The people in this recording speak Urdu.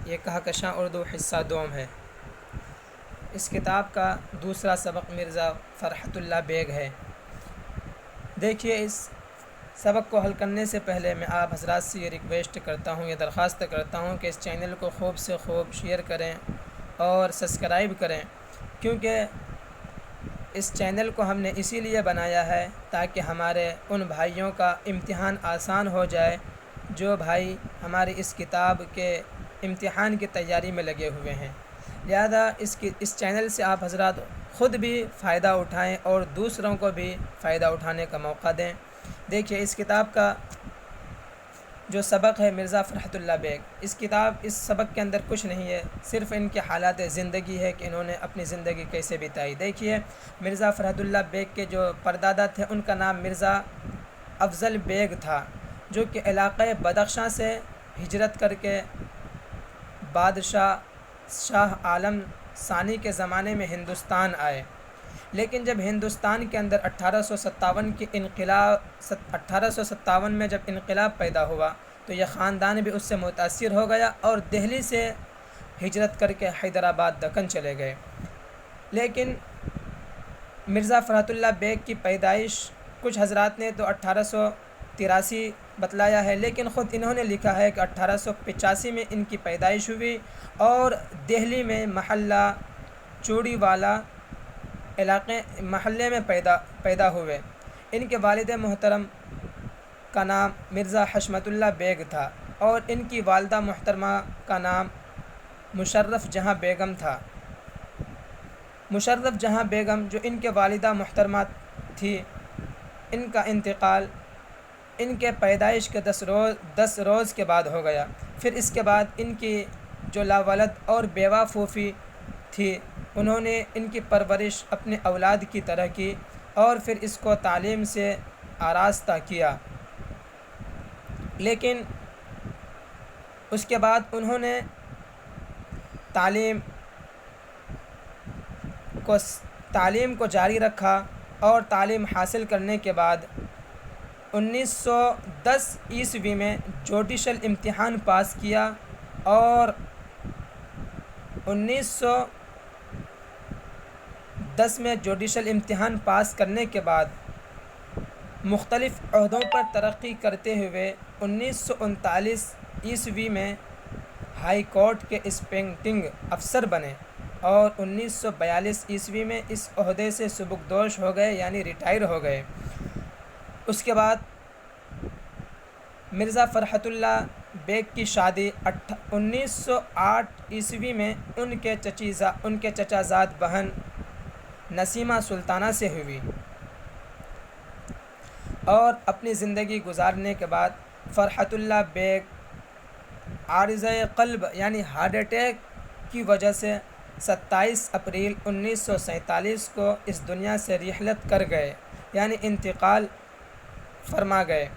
یہ کہکشاں اردو حصہ دوم ہے۔ اس کتاب کا دوسرا سبق مرزا فرحت اللہ بیگ ہے۔ دیکھیے، اس سبق کو حل کرنے سے پہلے میں آپ حضرات سے یہ ریکویسٹ کرتا ہوں، یہ درخواست کرتا ہوں کہ اس چینل کو خوب سے خوب شیئر کریں اور سبسکرائب کریں، کیونکہ اس چینل کو ہم نے اسی لیے بنایا ہے تاکہ ہمارے ان بھائیوں کا امتحان آسان ہو جائے جو بھائی ہماری اس کتاب کے امتحان کی تیاری میں لگے ہوئے ہیں۔ لہذا اس چینل سے آپ حضرات خود بھی فائدہ اٹھائیں اور دوسروں کو بھی فائدہ اٹھانے کا موقع دیں۔ دیکھیے، اس کتاب کا جو سبق ہے مرزا فرحت اللہ بیگ، اس سبق کے اندر کچھ نہیں ہے، صرف ان کے حالات زندگی ہے کہ انہوں نے اپنی زندگی کیسے بتائی۔ دیکھیے، مرزا فرحت اللہ بیگ کے جو پردادا تھے ان کا نام مرزا افضل بیگ تھا، جو کہ علاقۂ بدخشاں سے ہجرت کر کے بادشاہ شاہ عالم ثانی کے زمانے میں ہندوستان آئے۔ لیکن جب ہندوستان کے اندر 1857 میں جب انقلاب پیدا ہوا تو یہ خاندان بھی اس سے متاثر ہو گیا اور دہلی سے ہجرت کر کے حیدرآباد دکن چلے گئے۔ لیکن مرزا فرحت اللہ بیگ کی پیدائش کچھ حضرات نے تو 1883 بتلایا ہے، لیکن خود انہوں نے لکھا ہے کہ 1885 میں ان کی پیدائش ہوئی اور دہلی میں محلہ چوڑی والا محلے میں پیدا ہوئے۔ ان کے والد محترم کا نام مرزا حشمت اللہ بیگ تھا اور ان کی والدہ محترمہ کا نام مشرف جہاں بیگم تھا۔ مشرف جہاں بیگم جو ان کے والدہ محترمہ تھی، ان کا انتقال ان کے پیدائش کے 10 روز کے بعد ہو گیا۔ پھر اس کے بعد ان کی جو لاولد اور بیوہ پھوپھی تھی، انہوں نے ان کی پرورش اپنے اولاد کی طرح کی اور پھر اس کو تعلیم سے آراستہ کیا۔ لیکن اس کے بعد انہوں نے تعلیم کو جاری رکھا اور تعلیم حاصل کرنے کے بعد 1910 عیسوی میں جوڈیشل امتحان پاس کیا اور 1910 میں جوڈیشل امتحان پاس کرنے کے بعد مختلف عہدوں پر ترقی کرتے ہوئے 1939 عیسوی میں ہائی کورٹ کے اسپینکٹنگ افسر بنے اور 1942 عیسوی میں اس عہدے سے سبکدوش ہو گئے، یعنی ریٹائر ہو گئے۔ اس کے بعد مرزا فرحت اللہ بیگ کی شادی 1908 عیسوی میں ان کے چچا زاد بہن نسیمہ سلطانہ سے ہوئی اور اپنی زندگی گزارنے کے بعد فرحت اللہ بیگ عارضۂ قلب یعنی ہارٹ اٹیک کی وجہ سے 27 اپریل 1947 کو اس دنیا سے رحلت کر گئے، یعنی انتقال فرما گئے۔